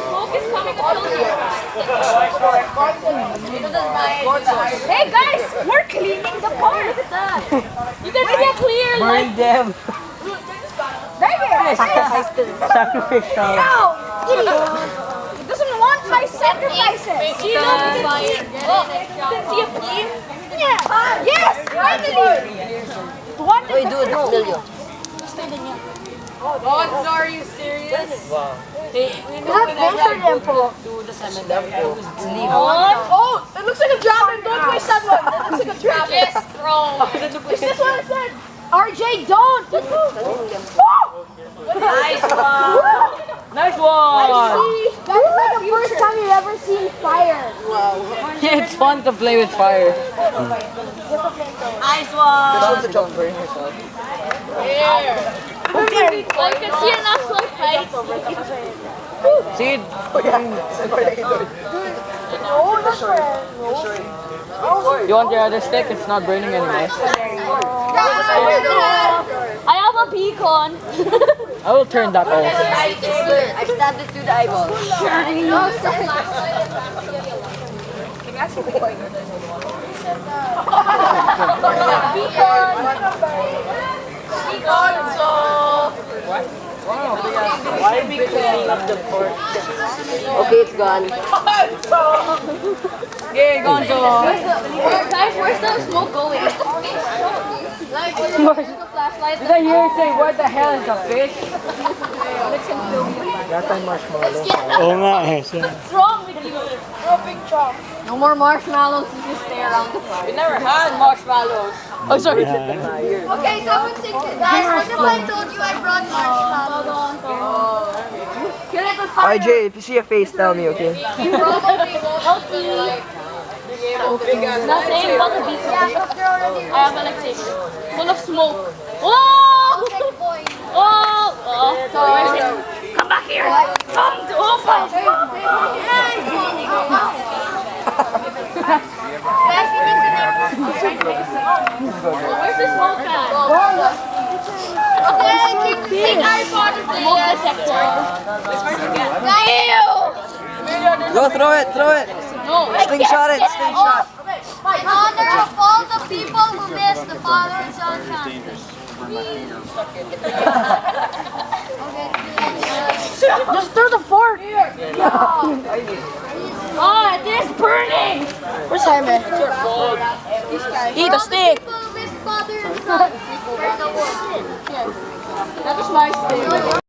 smoke is coming to kill you. Hey guys, we're cleaning the park. Look at that. You didn't get clear. Burn them. Sacrificial. No, idiot. He doesn't want my sacrifices. See a beam? Yeah. Yes, finally. Wait, dude, Emilio. Bonds, are you serious? Wow. Hey, we know whenever I go to the cemetery, I always leave. Oh, it looks like a dragon. Don't waste that one. It looks like a dragon. Yes, bro. Is this what I said? RJ, don't. Nice one. Nice one. That is like the first time you've ever seen fire. It's fun to play with fire. Nice one. to jump burn yourself. Okay. I can see an actual fight. See? Oh, that's You want your other stick? It's not burning anymore. I have a beacon. I will turn that off. I stabbed it through the eyeball. Why are we cleaning up the fort? Okay, it's gone. Yay, Gonzo! Guys, where's the smoke going? Did I hear you say, what the hell is a fish? Yata marshmallow. Oo nga eh. What's wrong with you? Dropping chop. No more marshmallows, you just stay around the fire. We never had marshmallows. Oh, sorry. Okay, someone sing it. Guys, what if I told you I brought marshmallows? Kill it with fire. RJ, if you see a face, tell me, okay? You probably won't be nothing but a beacon. I have a lightsaber. Full of smoke. Oh! Oh! Where's it? Come back here! Come to open! Where's the smoke at? Okay, take Harry Potter smoke detector. Go, throw it, throw it! No, Slingshot it, slingshot! in honor of all the people who missed the Father and Son Just throw the fork! Oh, it is burning! Where's Jaime? Eat a stick. That is my stick.